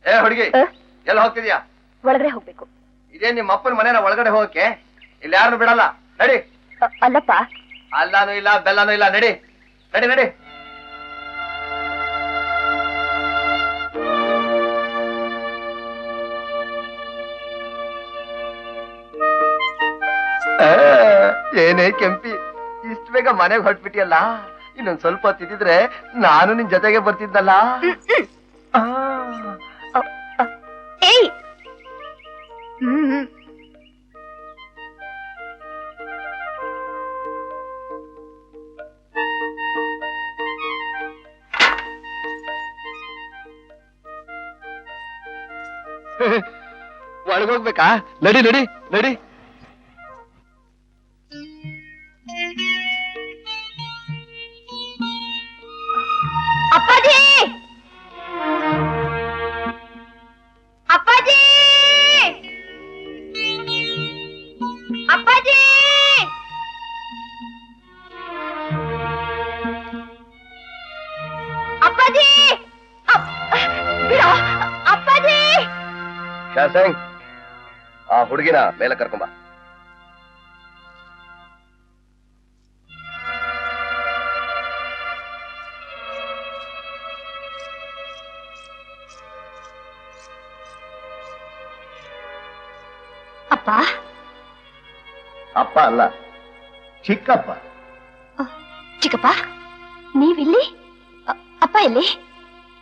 ಏ ಹುಡುಗಿ, ಎಲ್ಲ ಹೋಗ್ತಿದ್ಯಾ? ಒಳಗಡೆ ಹೋಗ್ಬೇಕು. ಇದೇ ನಿಮ್ಮ ಅಪ್ಪನ ಮನೇನ ಒಳಗಡೆ ಹೋಗಕ್ಕೆ? ಇಲ್ಲಿ ಯಾರನ್ನು ಬಿಡಲ್ಲ, ನಡಿ. ಅಲ್ಲಪ್ಪ, ಅಲ್ಲಾನು ಇಲ್ಲ ಬೆಲ್ಲಾನು ಇಲ್ಲ, ನಡಿ ನಡಿ ನಡಿ. ಏನೇ ಕೆಂಪಿ, ಇಷ್ಟು ಬೇಗ ಮನೆಗೆ ಹೊರಟ್ಬಿಟ್ಟಿಯಲ್ಲ? ಇನ್ನೊಂದ್ ಸ್ವಲ್ಪ ಹೊತ್ತಿದ್ರೆ ನಾನು ನಿನ್ ಜೊತೆಗೆ ಬರ್ತಿದ್ದಲ್ಲ. ಒಳಗೋಗ್ಬೇಕಾ? ನಡಿ ನಡಿ ನಡಿ. ಅಪ್ಪಾಜಿ, ಅಪ್ಪಾಜಿ, ಅಪ್ಪಾಜಿ, ಅಪ್ಪಾಜಿ, ಬಿಡೋ ಅಪ್ಪಾಜಿ. ಶಾಸಂಗ್, ಆ ಹುಡುಗಿನ ಮೇಲೆ ಕರ್ಕೊಂಬ. ಅಪ್ಪ? ಅಪ್ಪ ಅಲ್ಲ, ಚಿಕ್ಕಪ್ಪ. ಚಿಕ್ಕಪ್ಪ, ನೀವಿಲ್ಲಿ? ಅಪ್ಪ ಎಲ್ಲಿ?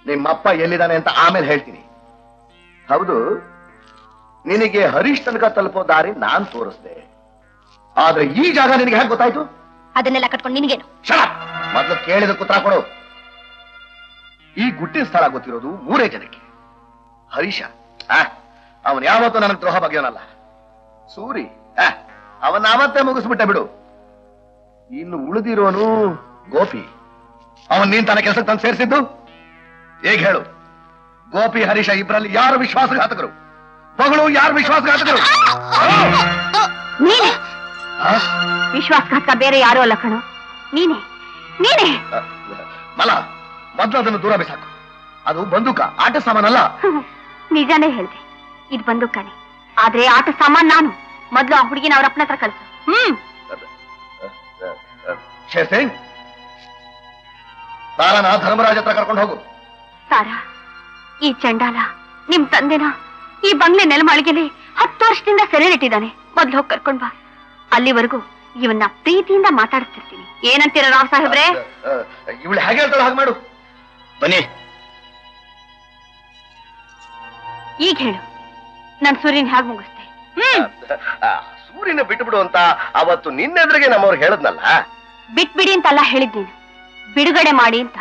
ನಿಮ್ಮಪ್ಪ ಎಲ್ಲಿದ್ದಾನೆ ಅಂತ ಆಮೇಲೆ ಹೇಳ್ತೀನಿ. ಹೌದು, ನಿನಗೆ ಹರೀಶ್ ತನಕ ತಲುಪೋ ದಾರಿ ನಾನ್ ತೋರಿಸ್ದೆ, ಆದ್ರೆ ಈ ಜಾಗ ನಿನಗೆ ಹೇಗೆ ಗೊತ್ತಾಯ್ತು? ಅದನ್ನೆಲ್ಲ ಕಟ್ಕೊಂಡು ನಿನಗೇನು? ಮೊದಲು ಕೇಳಿದ ಉತ್ತರ ಕೊಡು. ಈ ಗುಟ್ಟಿನ ಸ್ಥಳ ಗೊತ್ತಿರೋದು ಮೂರೇ ಜನಕ್ಕೆ. ಹರೀಶ ಅವನ್ ಯಾವತ್ತೂ ನನಗೆ ದ್ರೋಹ ಬಗೆಯೋನಲ್ಲ. ಸೂರಿ ಅವನ್ ಅವತ್ತೇ ಮುಗಿಸ್ಬಿಟ್ಟೆ ಬಿಡು. ಇನ್ನು ಉಳಿದಿರೋನು ಗೋಪಿ. ಅವನ್ ನೀನ್ ತನ್ನ ಕೆಲಸಕ್ಕೆ ತಂದು ಸೇರಿಸಿದ್ದು? ಹೇಗೆ ಹೇಳು? ಗೋಪಿ ಹರೀಶ ಇಬ್ಬರಲ್ಲಿ ಯಾರು ವಿಶ್ವಾಸಘಾತಕರು? ಮಗಳು ಯಾರು ವಿಶ್ವಾಸಘಾತಕರು? ನೀನೆ ವಿಶ್ವಾಸಘಾತಕ, ಬೇರೆ ಯಾರು ಅಲ್ಲ ಕಣೋ, ನೀನೆ ನೀನೆ. ಮಲ, ಮೊದಲು ಅದನ್ನು ದೂರ ಬಿಸಾಕು. ಅದು ಬಂದೂಕ, ಆಟ ಸಾಮಾನಲ್ಲ. ನಿಜಾನೇ ಹೇಳ್ದೆ, ಇದು ಬಂದೂಕನೆ, ಆದ್ರೆ ಆಟ ಸಾಮಾನ್ ನಾನು. ಮೊದ್ಲು ಆ ಹುಡುಗಿನ ಅವ್ರ ಅಪ್ಪನ ಹತ್ರ ಕಳಿಸು. ಶೇರ್ಸಿಂಗ್, ತಾರನ ಧರ್ಮರಾಜ್ ಹತ್ರ ಕರ್ಕೊಂಡು ಹೋಗು. ತಾರಾ, ಈ ಚಂಡಾಲ ನಿಮ್ ತಂದೆನ ಈ ಬಂಗ್ಲೆ ನೆಲಮಾಳಿಗೆಲಿ 10 ವರ್ಷದಿಂದ ಸೆರೆಲಿಟ್ಟಿದ್ದಾನೆ. ಮೊದ್ಲು ಹೋಗಿ ಕರ್ಕೊಂಡ್ ಬಾ. ಅಲ್ಲಿವರೆಗೂ ಇವನ್ನ ಪ್ರೀತಿಯಿಂದ ಮಾತಾಡಿಸ್ತಿರ್ತೀನಿ. ಏನಂತೀರ ರಾವ್ ಸಾಹೇಬ್ರೆ? ಇವಳು ಹೇಗೆ ಹೇಳ್ತಾಳೆ ಹಾಗೆ ಮಾಡು. ಬನ್ನಿ. ಈಗ ಹೇಳು, ನಾನ್ ಸೂರ್ಯನ್ ಹೇಗೆ ಮುಗಿಸ್ತೆ? ಸೂರ್ಯನ ಬಿಟ್ಟು ಬಿಡು ಅಂತ ಅವತ್ತು ನಿನ್ನೆದ್ರಿಗೆ ನಮ್ಮವ್ರು ಹೇಳದ್ನಲ್ಲ. ಬಿಟ್ಬಿಡಿ ಅಂತಲ್ಲ ಹೇಳಿದ್ ನೀನು, ಬಿಡುಗಡೆ ಮಾಡಿ ಅಂತ.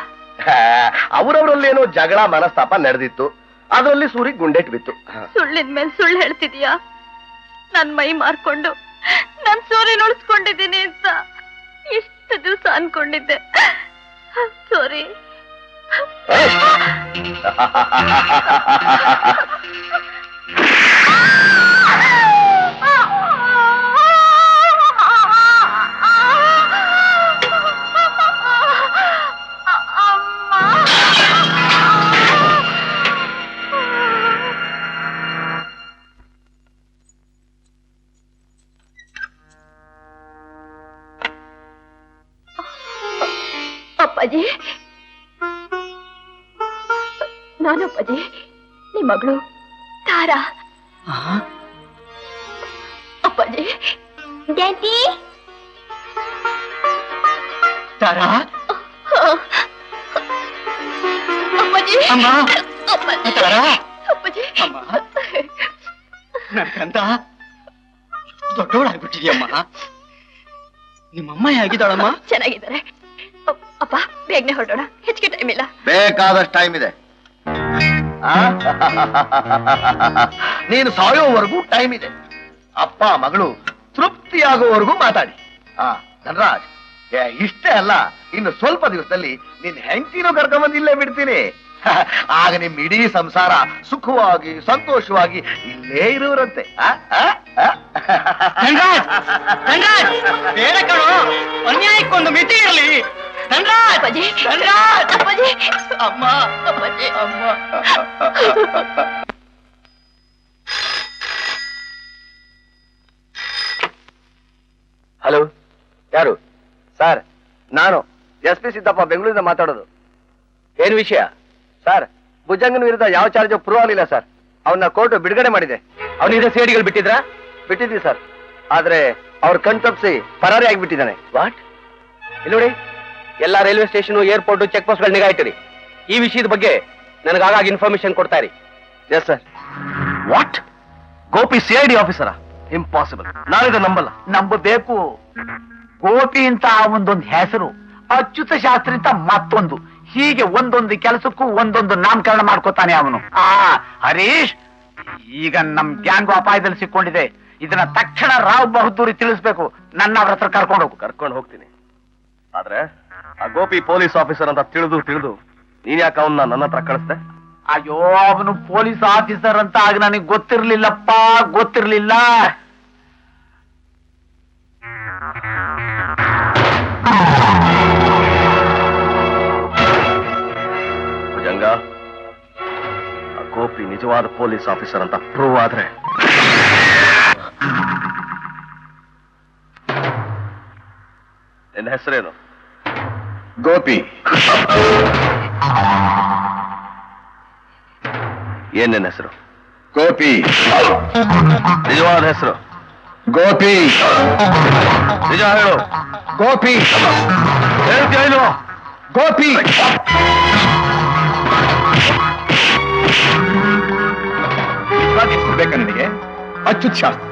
ಅವರವರಲ್ಲೇನೋ ಜಗಳ ಮನಸ್ತಾಪ ನಡೆದಿತ್ತು, ಅದರಲ್ಲಿ ಸೂರ್ಯ ಗುಂಡೆಟ್ ಬಿತ್ತು. ಸುಳ್ಳಿನ ಮೇಲೆ ಸುಳ್ಳು ಹೇಳ್ತಿದ್ಯಾ? ನನ್ ಮೈ ಮಾರ್ಕೊಂಡು ನನ್ ಸೂರ್ಯನ ಉಳಿಸ್ಕೊಂಡಿದ್ದೀನಿ ಅಂತ ಇಷ್ಟು ದಿವಸ ಅನ್ಕೊಂಡಿದ್ದೆ. ಸಾರಿ. ಅಪ್ಪಾಜಿ, ನಾನು ಅಪ್ಪಾಜಿ, ನಿಮ್ಮ ಮಗಳು ತಾರಾ. ಅಪ್ಪಾಜಿ. ಡ್ಯಾಡಿ. ತಾರಾ. ಅಪ್ಪಾಜಿ. ಅಮ್ಮ. ತಾರಾ. ಅಪ್ಪಾಜಿ. ಅಮ್ಮ, ನನ್ಕಂತ ದೊಡ್ಡವಳಾಗ್ಬಿಟ್ಟಿದ್ಯಮ್ಮ. ನಿಮ್ಮಮ್ಮ ಹೇಗಿದ್ದಾಳಮ್ಮ? ಚೆನ್ನಾಗಿದ್ದಾರೆ. ಅಪ್ಪ, ಬೇಗನೆ ಹೊರಡೋಣ, ಹೆಚ್ಚಿಗೆ ಟೈಮ್ ಇಲ್ಲ. ಬೇಕಾದಷ್ಟು ಟೈಮ್ ಇದೆ. ನೀನು ಸಾಯೋವರೆಗೂ ಟೈಮ್ ಇದೆ. ಅಪ್ಪ ಮಗಳು ತೃಪ್ತಿಯಾಗುವವರೆಗೂ ಮಾತಾಡಿ. ಧನರಾಜ್, ಇಷ್ಟೇ ಅಲ್ಲ, ಇನ್ನು ಸ್ವಲ್ಪ ದಿವಸದಲ್ಲಿ ನಿನ್ ಹೆಂಡತಿನೂ ಕರ್ಕೊಂಬಂದು ಇಲ್ಲೇ ಬಿಡ್ತೀನಿ. ಆಗ ನಿಮ್ ಇಡೀ ಸಂಸಾರ ಸುಖವಾಗಿ ಸಂತೋಷವಾಗಿ ಇಲ್ಲೇ ಇರುವರಂತೆ. ಬೇಡ ಕಣೋ, ಅನ್ಯಾಯಕ್ಕೊಂದು ಮಿತಿ ಇರಲಿ. ಅಪ್ಪಾಜಿ ಅಪ್ಪಾಜಿ ಅಮ್ಮ ಅಪ್ಪಾಜಿ ಅಮ್ಮ ಹಲೋ, ಯಾರು? ಸರ್, ನಾನು SP ಸಿದ್ದಪ್ಪ, ಬೆಂಗಳೂರಿಂದ ಮಾತಾಡೋದು. ಏನ್ ವಿಷಯ? ಸರ್, ಭುಜಂಗನ ವಿರುದ್ಧ ಯಾವ ಚಾರ್ಜ್ ಪ್ರೂವ್ ಆಗಲಿಲ್ಲ ಸರ್. ಅವನ್ನ ಕೋರ್ಟ್ ಬಿಡುಗಡೆ ಮಾಡಿದೆ. ಅವನಿಗೆ ಸೇಡಿಗಳು ಬಿಟ್ಟಿದ್ರಾ? ಬಿಟ್ಟಿದ್ವಿ ಸರ್. ಆದ್ರೆ ಅವ್ರ ಕಣ್ ತಪ್ಪಿಸಿ ಪರಾರಿ ಆಗಿಬಿಟ್ಟಿದ್ದಾನೆ. ವಾಟ್? ಇಲ್ಲಿ ನೋಡಿ, ಎಲ್ಲಾ railway station, airport, check post ಗಳ ನಿಗಾ ಇಟ್ಟಿರಿ. ಈ ವಿಷಯದ ಬಗ್ಗೆ ನನಗೆ ಆಗಾಗ ಇನ್ಫಾರ್ಮೇಶನ್ ಕೊಡ್ತಾ ಇರಿ. Yes sir. What? Gopi CID ಆಫೀಸರಾ? ಇಂಪಾಸಿಬಲ್. ನಾನಿದ ನಂಬಲ್ಲ. ನಂಬಬೇಕು. ಗೋಪಿ ಅಂತ ಒಂದೊಂದು ಹೆಸರು, ಅಚ್ಯುತ ಶಾಸ್ತ್ರಿ ಅಂತ ಮತ್ತೊಂದು, ಹೀಗೆ ಒಂದೊಂದು ಕೆಲಸಕ್ಕೂ ಒಂದೊಂದು ನಾಮಕರಣ ಮಾಡ್ಕೋತಾನೆ ಅವನು. ಹರೀಶ್, ಈಗ ನಮ್ ಗ್ಯಾಂಗು ಅಪಾಯದಲ್ಲಿ ಸಿಕ್ಕೊಂಡಿದೆ. ಇದನ್ನ ತಕ್ಷಣ ರಾವ್ ಬಹದ್ದೂರಿ ತಿಳಿಸ್ಬೇಕು. ನನ್ನ ಅವ್ರ ಹತ್ರ ಕರ್ಕೊಂಡು ಹೋಗ್ತೀನಿ. ಆದ್ರೆ ಆ ಗೋಪಿ ಪೊಲೀಸ್ ಆಫೀಸರ್ ಅಂತ ತಿಳಿದು ನೀನ್ ಯಾಕೆ ಅವನ್ನ ನನ್ನ ಹತ್ರ ಕಳಿಸ್ದೆ? ಅಯ್ಯೋ, ಅವನು ಪೊಲೀಸ್ ಆಫೀಸರ್ ಅಂತ ಆಗ ನನಗೆ ಗೊತ್ತಿರ್ಲಿಲ್ಲಪ್ಪ, ಗೊತ್ತಿರ್ಲಿಲ್ಲ. ಭುಜಂಗ, ಆ ಗೋಪಿ ನಿಜವಾದ ಪೊಲೀಸ್ ಆಫೀಸರ್ ಅಂತ ಪ್ರೂವ್ ಆದ್ರೆ ನಿನ್ನ ಹೆಸರೇನು? ಗೋಪಿ. ಏನ್ ನಿನ್ನ ಹೆಸರು? ಗೋಪಿ. ನಿಜವಾದ ಹೆಸರು? ಗೋಪಿ. ನಿಜ ಹೇಳು. ಗೋಪಿ. ಹೇಳ್ತೀಯ ಇಲ್ವೋ? ಗೋಪಿ. ಬೇಕಾ ನಿನಗೆ? ಅಚ್ಯುತ್ ಶಾಸ್ತ್ರಿ,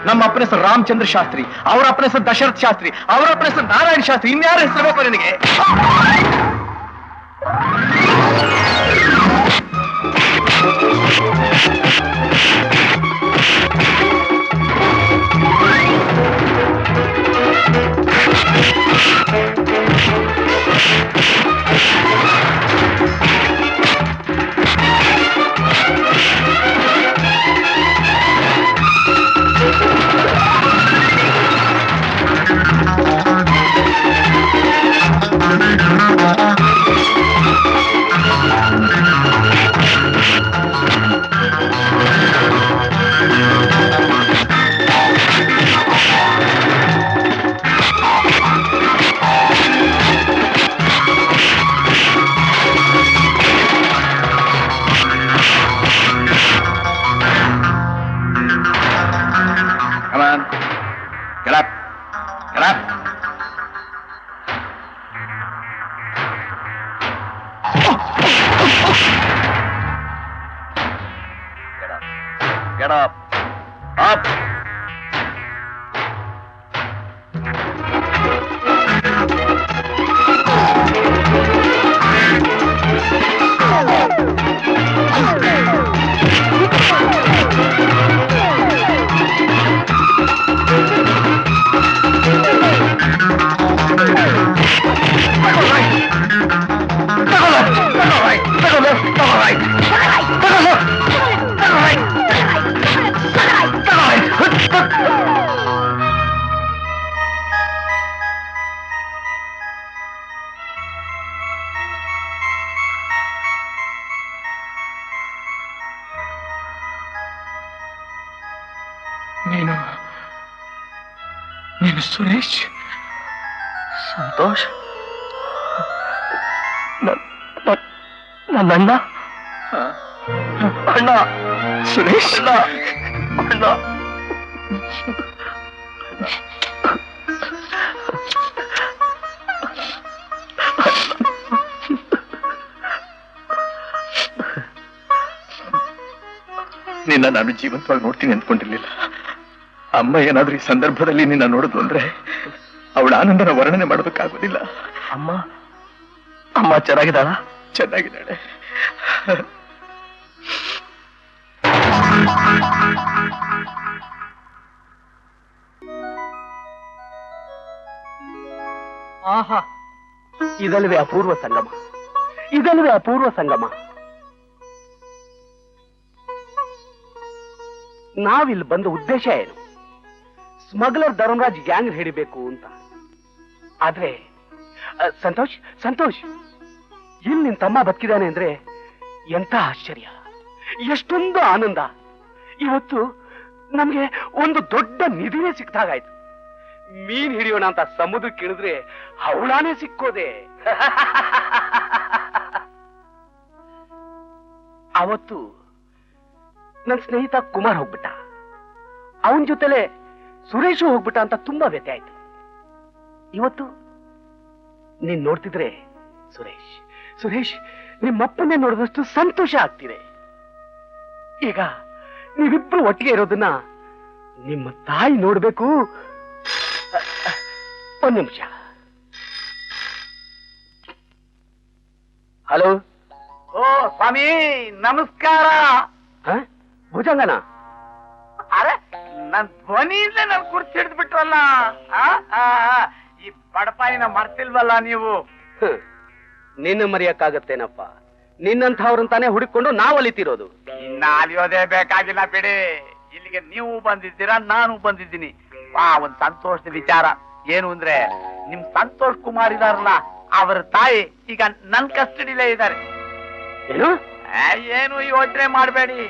ನಮ್ಮ ಅಪ್ಪನ ಹೆಸರು ರಾಮಚಂದ್ರ ಶಾಸ್ತ್ರಿ, ಅವರ ಅಪ್ಪನ ಹೆಸರು ದಶರಥ್ ಶಾಸ್ತ್ರಿ, ಅವರ ಅಪ್ಪನ ಹೆಸರು ನಾರಾಯಣ ಶಾಸ್ತ್ರಿ. ಇನ್ಯಾರ ಹೆಸರು ಬೇಕು ನಿನಗೆ? Get up. Up. ನೀನು ಸುರೇಶ್? ಸಂತೋಷ್, ನನ್ನ ಅಣ್ಣ. ಅಣ್ಣ ಸುರೇಶ್, ಅಣ್ಣ. ನಿನ್ನ ನಾನು ಜೀವಂತವಾಗಿ ನೋಡ್ತೀನಿ ಅಂದ್ಕೊಂಡಿರ್ಲಿಲ್ಲ. ಅಮ್ಮ ಏನಾದ್ರೂ ಈ ಸಂದರ್ಭದಲ್ಲಿ ನಿನ್ನ ನೋಡಿದ್ಲು ಅಂದ್ರೆ ಅವಳ ಆನಂದನ ವರ್ಣನೆ ಮಾಡೋದಕ್ಕಾಗೋದಿಲ್ಲ. ಅಮ್ಮ ಅಮ್ಮ ಚೆನ್ನಾಗಿದ್ದಾಳ? ಚೆನ್ನಾಗಿದ್ದಾಳೆ. ಆಹಾ, ಇದಲ್ವೇ ಅಪೂರ್ವ ಸಂಗಮ, ಇದಲ್ವೇ ಅಪೂರ್ವ ಸಂಗಮ. ನಾವಿಲ್ಲಿ ಬಂದ ಉದ್ದೇಶ ಏನು? ಸ್ಮಗ್ಲರ್ ಧರ್ಮರಾಜ್ ಗ್ಯಾಂಗ್ ಹಿಡಿಬೇಕು ಅಂತ. ಆದ್ರೆ ಸಂತೋಷ್ ಸಂತೋಷ್, ಇಲ್ಲಿ ನಿನ್ ತಮ್ಮ ಬದುಕಿದಾನೆ ಅಂದ್ರೆ ಎಂತ ಆಶ್ಚರ್ಯ, ಎಷ್ಟೊಂದು ಆನಂದ. ಇವತ್ತು ನಮ್ಗೆ ಒಂದು ದೊಡ್ಡ ನಿಧಿನೇ ಸಿಕ್ತಾಗಾಯ್ತು. ಮೀನ್ ಹಿಡಿಯೋಣ ಅಂತ ಸಮುದ್ರಕ್ಕೆ ಇಳಿದ್ರೆ ಹವಳಾನೇ ಸಿಕ್ಕೋದೆ. ಅವತ್ತು ನನ್ನ ಸ್ನೇಹಿತ ಕುಮಾರ್ ಹೋಗ್ಬಿಟ್ಟ, ಅವನ್ ಜೊತೆಲೆ ಸುರೇಶು ಹೋಗ್ಬಿಟ್ಟ ಅಂತ ತುಂಬಾ ವ್ಯಥೆ ಆಯ್ತು. ಇವತ್ತು ನೀನ್ ನೋಡ್ತಿದ್ರೆ ಸುರೇಶ್ ಸುರೇಶ್ ನಿಮ್ಮಪ್ಪನ್ನೇ ನೋಡಿದಷ್ಟು ಸಂತೋಷ ಆಗ್ತಿದೆ. ಈಗ ನೀವಿಬ್ರು ಒಟ್ಟಿಗೆ ಇರೋದನ್ನ ನಿಮ್ಮ ತಾಯಿ ನೋಡ್ಬೇಕು. ಒಂದ್ ನಿಮಿಷ. ಹಲೋ. ಓ ಸ್ವಾಮಿ ನಮಸ್ಕಾರ. ಭುಜಂಗನ? ಅರೆ ನನ್ ಧ್ವನಿಯಿಂದಲೇ ನನ್ ಕುರ್ಚಿ ಹಿಡಿದು ಬಿಟ್ರಲ್ಲ. ಈ ಬಡಪಾಯಿನ ಮರ್ತಿಲ್ವಲ್ಲ ನೀವು? ನಿನ್ನ ಮರೆಯಕ್ಕಾಗತ್ತೇನಪ್ಪ, ನಿನ್ನಂಥವ್ರಂತಾನೆ ಹುಡುಕೊಂಡು ನಾವು ಅಲಿತಿರೋದು. ಇನ್ನ ಅಲಿಯೋದೇ ಬೇಕಾಗಿಲ್ಲ ಬಿಡಿ. ಇಲ್ಲಿಗೆ ನೀವು ಬಂದಿದ್ದೀರಾ, ನಾನು ಬಂದಿದ್ದೀನಿ. ಒಂದ್ ಸಂತೋಷದ ವಿಚಾರ ಏನು ಅಂದ್ರೆ, ನಿಮ್ ಸಂತೋಷ್ ಕುಮಾರ್ ಇದಾರಲ್ಲ, ಅವರ ತಾಯಿ ಈಗ ನನ್ ಕಸ್ಟಡಿಲೇ ಇದ್ದಾರೆ. ಏನು? ಏನು ಯೋಚನೆ ಮಾಡಬೇಡಿ.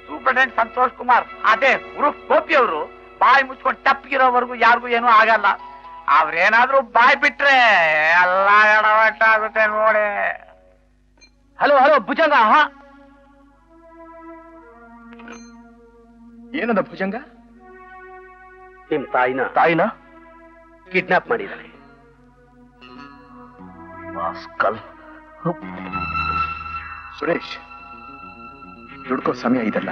ಸೂಪರ್ಡೆಂಟ್ ಸಂತೋಷ್ ಕುಮಾರ್, ಅದೇ ಉರುಫ್ ಗೋಪಿ ಅವರು, ಬಾಯಿ ಮುಚ್ಕೊಂಡು ಟಪ್ಗಿರೋವರೆಗೂ ಯಾರಿಗೂ ಏನೂ ಆಗಲ್ಲ. ಅವ್ರೇನಾದ್ರೂ ಬಾಯ್ ಬಿಟ್ರೆ ಎಲ್ಲ ಎಡವಟ್ಟ ಆಗುತ್ತೆ ನೋಡಿ. Hello hello Bhujanga. ಏನದ ಭುಜಂಗ? ನಿಮ್ ತಾಯಿನ ಕಿಡ್ನಾಪ್ ಮಾಡಿದ್ದಾರೆ. ಸುರೇಶ್, ದುಡ್ಕೋ ಸಮಯ ಇದಲ್ಲ,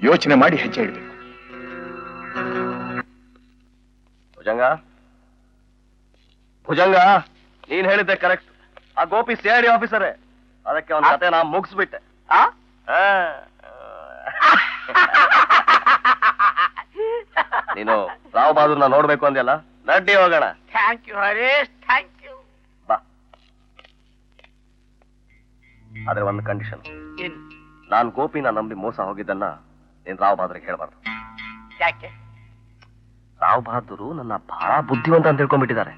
ಯೋಚನೆ ಮಾಡಿ ಹೆಜ್ಜೆ ಇಡ್ಬೇಕು. ಭುಜಂಗ, ನೀನ್ ಹೇಳಿದ್ದೆ ಕರೆಕ್ಟ್. ಆ ಗೋಪಿ CID ಆಫೀಸರೇ, ಅದಕ್ಕೆ ಅವನ ಕತೆ ನಾ ಮುಗಿಸ್ಬಿಟ್ಟೆ. ನೀನು ರಾವ್ ಬಹದ್ದೂರ್ನ ನೋಡ್ಬೇಕು ಅಂದ್ಯಲ್ಲ, ನಡ್ಡಿ ಹೋಗೋಣ. Thank you Harish, thank you. ಬಾ. ಆದ್ರೆ ಒಂದು ಕಂಡೀಷನ್, ನಾನ್ ಗೋಪಿನ ನಂಬಿ ಮೋಸ ಹೋಗಿದ್ದನ್ನ ನೀನ್ ರಾವ್ ಬಹದ್ದೂರ್ಗೆ ಹೇಳ್ಬಾರ್ದು. ಯಾಕೆ? ರಾವ್ ಬಹದ್ದೂರು ನನ್ನ ಬಹಳ ಬುದ್ಧಿವಂತ ಅಂತ ತಿಳ್ಕೊಂಡ್ಬಿಟ್ಟಿದ್ದಾರೆ.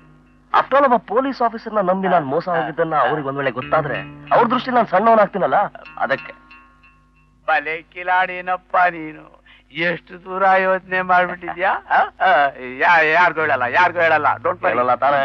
ಆಫ್ಟರ್ ಆಲ್ ಒಬ್ಬ ಪೊಲೀಸ್ ಆಫೀಸರ್ನ ನಂಬಿ ನಾನು ಮೋಸ ಹೋಗಿದ್ದನ್ನ ಅವ್ರಿಗೆ ಒಂದ್ ವೇಳೆ ಗೊತ್ತಾದ್ರೆ ಅವ್ರ ದೃಷ್ಟಿ ನಾನು ಸಣ್ಣವನಾಗ್ತೀನಲ್ಲ, ಅದಕ್ಕೆ. ಬಲೆ ಕಿಲಾಡಿನಪ್ಪ ನೀನು, ಎಷ್ಟು ದೂರ ಯೋಚನೆ ಮಾಡ್ಬಿಟ್ಟಿದ್ಯಾ. ಯಾರಿಗೂ ಹೇಳಲ್ಲ, ಯಾರಿಗೂ ಹೇಳಲ್ಲ. ಡೋಂಟ್ ಹೇಳಲ್ಲ ತಾನೇ?